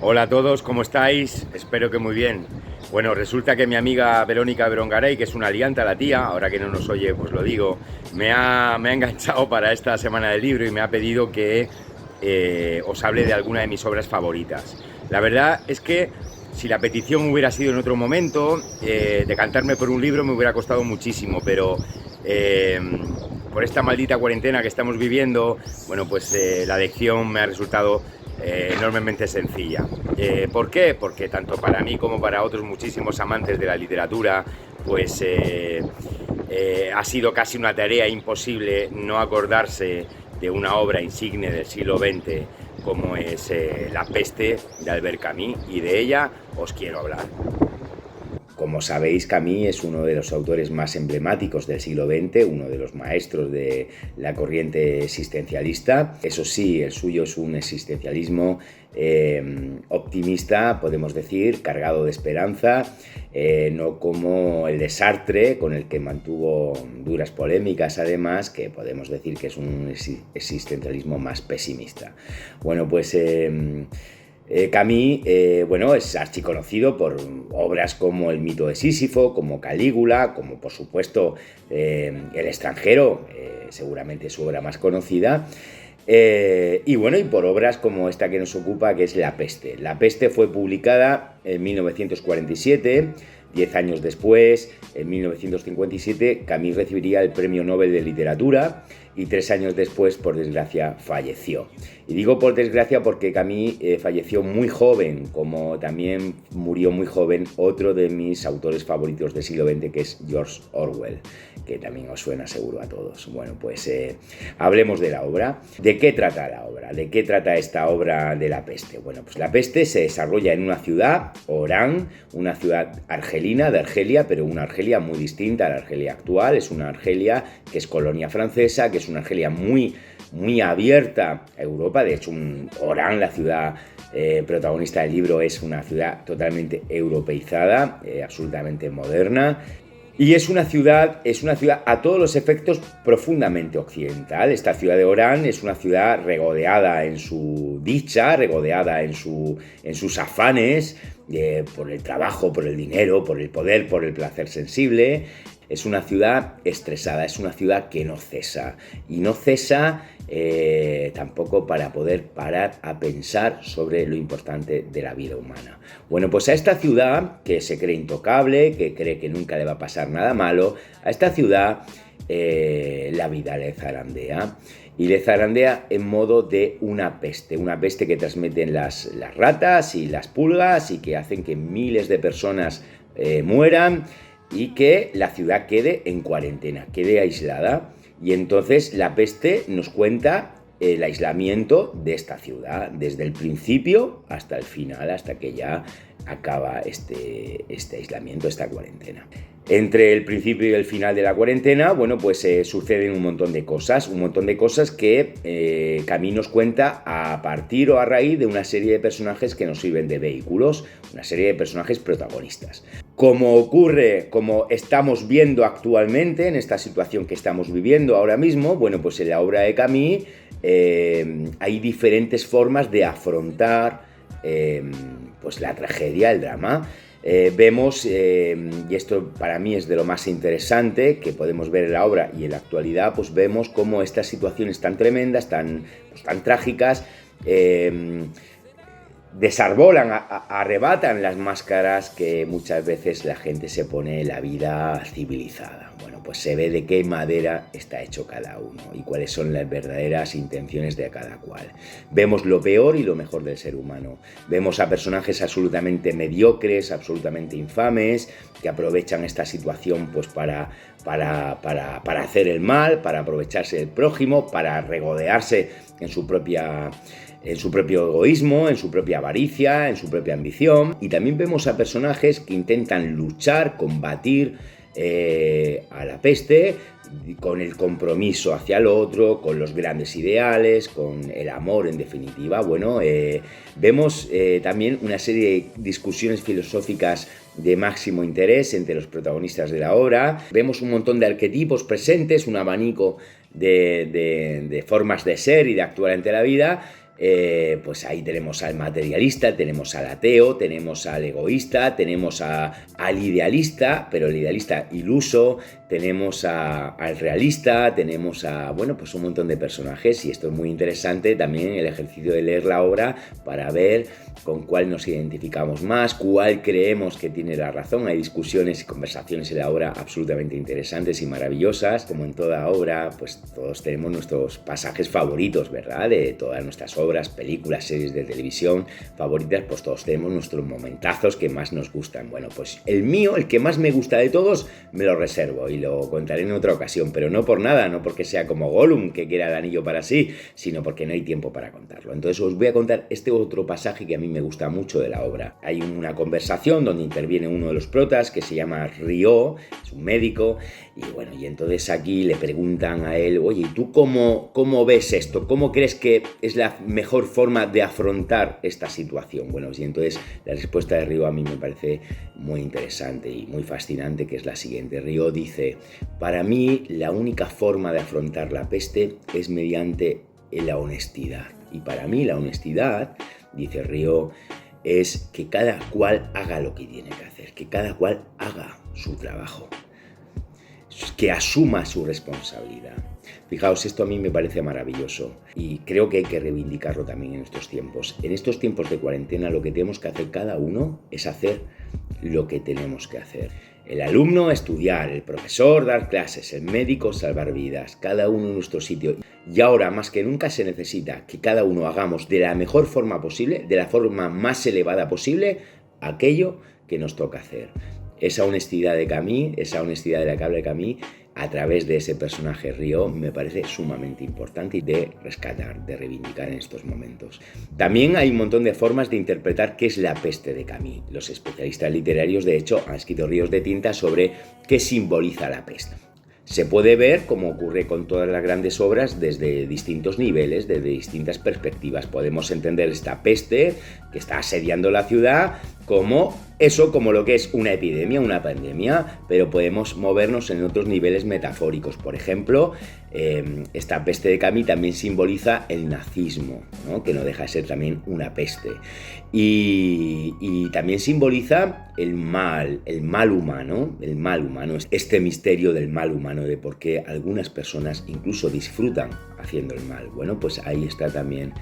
Hola a todos, ¿cómo estáis? Espero que muy bien. Bueno, resulta que mi amiga Verónica Berongaray, que es una lianta la tía, ahora que no nos oye pues lo digo, me ha enganchado para esta semana del libro y me ha pedido que os hable de alguna de mis obras favoritas. La verdad es que si la petición hubiera sido en otro momento, decantarme por un libro me hubiera costado muchísimo, pero eh, por esta maldita cuarentena que estamos viviendo, bueno, pues la elección me ha resultado enormemente sencilla. ¿Por qué? Porque tanto para mí como para otros muchísimos amantes de la literatura, pues ha sido casi una tarea imposible no acordarse de una obra insigne del siglo XX como es La peste de Albert Camus, y de ella os quiero hablar. Como sabéis, Camus es uno de los autores más emblemáticos del siglo XX, uno de los maestros de la corriente existencialista. Eso sí, el suyo es un existencialismo optimista, podemos decir, cargado de esperanza, no como el de Sartre, con el que mantuvo duras polémicas, además, que podemos decir que es un existencialismo más pesimista. Bueno, pues Camus, bueno, es archiconocido por obras como El mito de Sísifo, como Calígula, como por supuesto El extranjero, seguramente su obra más conocida. Y bueno, y por obras como esta que nos ocupa, que es La peste. La peste fue publicada en 1947. 10 años después, en 1957, Camus recibiría el Premio Nobel de Literatura y 3 años después, por desgracia, falleció. Y digo por desgracia porque Camus falleció muy joven, como también murió muy joven otro de mis autores favoritos del siglo XX, que es George Orwell, que también os suena seguro a todos. Bueno, pues hablemos de la obra. ¿De qué trata la obra? ¿De qué trata esta obra de La peste? Bueno, pues La peste se desarrolla en una ciudad, Orán, una ciudad argelina, de Argelia, pero una Argelia muy distinta a la Argelia actual. Es una Argelia que es colonia francesa, que es una Argelia muy abierta a Europa. De hecho, Orán, la ciudad protagonista del libro, es una ciudad totalmente europeizada, absolutamente moderna. Y es una ciudad a todos los efectos profundamente occidental. Esta ciudad de Orán es una ciudad regodeada en su dicha, regodeada en sus afanes, por el trabajo, por el dinero, por el poder, por el placer sensible. Es una ciudad estresada, es una ciudad que no cesa. Y no cesa tampoco para poder parar a pensar sobre lo importante de la vida humana. Bueno, pues a esta ciudad, que se cree intocable, que cree que nunca le va a pasar nada malo, a esta ciudad la vida le zarandea. Y le zarandea en modo de una peste que transmiten las ratas y las pulgas y que hacen que miles de personas mueran y que la ciudad quede en cuarentena, quede aislada. Y entonces La peste nos cuenta el aislamiento de esta ciudad, desde el principio hasta el final, hasta que ya acaba este aislamiento, esta cuarentena. Entre el principio y el final de la cuarentena, bueno, pues suceden un montón de cosas que Camus nos cuenta a partir o a raíz de una serie de personajes que nos sirven de vehículos, una serie de personajes protagonistas. Como estamos viendo actualmente, en esta situación que estamos viviendo ahora mismo, bueno, pues en la obra de Camus hay diferentes formas de afrontar pues la tragedia, el drama. Vemos, y esto para mí es de lo más interesante que podemos ver en la obra y en la actualidad, pues vemos cómo estas situaciones tan tremendas, tan trágicas, desarbolan, arrebatan las máscaras que muchas veces la gente se pone en la vida civilizada. Bueno, pues se ve de qué madera está hecho cada uno y cuáles son las verdaderas intenciones de cada cual. Vemos lo peor y lo mejor del ser humano. Vemos a personajes absolutamente mediocres, absolutamente infames, que aprovechan esta situación pues para hacer el mal, para aprovecharse del prójimo, para regodearse en su propio egoísmo, en su propia avaricia, en su propia ambición. Y también vemos a personajes que intentan luchar, combatir a la peste con el compromiso hacia el otro, con los grandes ideales, con el amor en definitiva. Bueno, vemos también una serie de discusiones filosóficas de máximo interés entre los protagonistas de la obra. Vemos un montón de arquetipos presentes, un abanico de formas de ser y de actuar ante la vida, pues ahí tenemos al materialista, tenemos al ateo, tenemos al egoísta, tenemos al idealista, pero el idealista iluso, tenemos al realista, tenemos bueno, pues un montón de personajes, y esto es muy interesante también el ejercicio de leer la obra para ver con cuál nos identificamos más, cuál creemos que tiene la razón. Hay discusiones y conversaciones en la obra absolutamente interesantes y maravillosas. Como en toda obra, pues todos tenemos nuestros pasajes favoritos, ¿verdad? De todas nuestras obras, películas, series de televisión favoritas, pues todos tenemos nuestros momentazos que más nos gustan. Bueno, pues el mío, el que más me gusta de todos, me lo reservo y lo contaré en otra ocasión, pero no por nada, no porque sea como Gollum, que quiera el anillo para sí, sino porque no hay tiempo para contarlo. Entonces os voy a contar este otro pasaje que a mí me gusta mucho de la obra. Hay una conversación donde interviene uno de los protas que se llama Rio, es un médico, y bueno, y entonces aquí le preguntan a él, oye, ¿tú cómo ves esto? ¿Cómo crees que es la mejor forma de afrontar esta situación? Bueno, y entonces la respuesta de Rio a mí me parece muy interesante y muy fascinante, que es la siguiente. Rio dice, para mí la única forma de afrontar la peste es mediante la honestidad. Y para mí la honestidad, dice Rio, es que cada cual haga lo que tiene que hacer, que cada cual haga su trabajo, que asuma su responsabilidad. Fijaos, esto a mí me parece maravilloso y creo que hay que reivindicarlo también en estos tiempos. En estos tiempos de cuarentena lo que tenemos que hacer cada uno es hacer lo que tenemos que hacer. El alumno estudiar, el profesor dar clases, el médico salvar vidas, cada uno en nuestro sitio. Y ahora más que nunca se necesita que cada uno hagamos de la mejor forma posible, de la forma más elevada posible, aquello que nos toca hacer. Esa honestidad de Camus, esa honestidad de la que habla Camus, a través de ese personaje Rio, me parece sumamente importante y de rescatar, de reivindicar en estos momentos. También hay un montón de formas de interpretar qué es la peste de Camus. Los especialistas literarios, de hecho, han escrito ríos de tinta sobre qué simboliza la peste. Se puede ver, como ocurre con todas las grandes obras, desde distintos niveles, desde distintas perspectivas. Podemos entender esta peste que está asediando la ciudad como lo que es una epidemia, una pandemia, pero podemos movernos en otros niveles metafóricos. Por ejemplo, esta peste de Camus también simboliza el nazismo, ¿no? Que no deja de ser también una peste. Y también simboliza el mal humano, este misterio del mal humano, de por qué algunas personas incluso disfrutan haciendo el mal. Bueno, pues ahí está también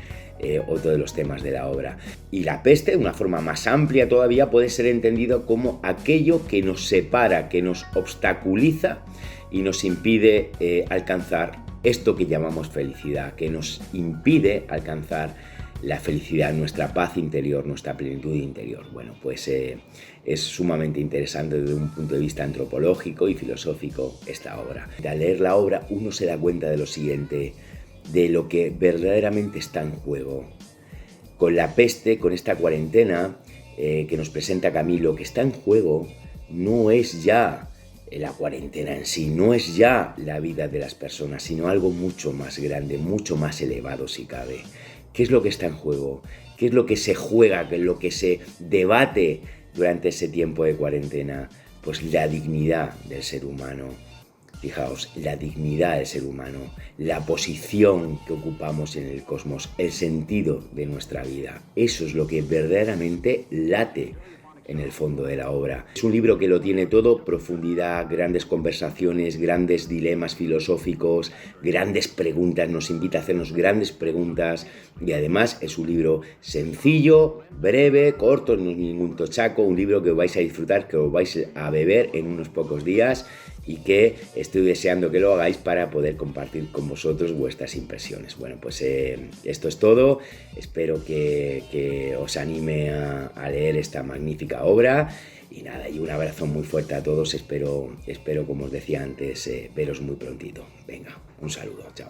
otro de los temas de la obra. Y la peste, de una forma más amplia todavía, puede ser entendido como aquello que nos separa, que nos obstaculiza y nos impide alcanzar esto que llamamos felicidad, que nos impide alcanzar la felicidad, nuestra paz interior, nuestra plenitud interior. Bueno, pues es sumamente interesante desde un punto de vista antropológico y filosófico esta obra. Al leer la obra uno se da cuenta de lo siguiente, de lo que verdaderamente está en juego. Con la peste, con esta cuarentena que nos presenta Camus, lo que está en juego no es ya la cuarentena en sí, no es ya la vida de las personas, sino algo mucho más grande, mucho más elevado si cabe. ¿Qué es lo que está en juego? ¿Qué es lo que se juega? ¿Qué es lo que se debate durante ese tiempo de cuarentena? Pues la dignidad del ser humano. Fijaos, la dignidad del ser humano, la posición que ocupamos en el cosmos, el sentido de nuestra vida. Eso es lo que verdaderamente late en el fondo de la obra. Es un libro que lo tiene todo: profundidad, grandes conversaciones, grandes dilemas filosóficos, grandes preguntas, nos invita a hacernos grandes preguntas, y además es un libro sencillo, breve, corto, no es ningún tochaco, un libro que os vais a disfrutar, que os vais a beber en unos pocos días y que estoy deseando que lo hagáis para poder compartir con vosotros vuestras impresiones. Bueno, pues esto es todo. Espero que os anime a leer esta magnífica obra. Y nada, y un abrazo muy fuerte a todos. Espero como os decía antes, veros muy prontito. Venga, un saludo, chao.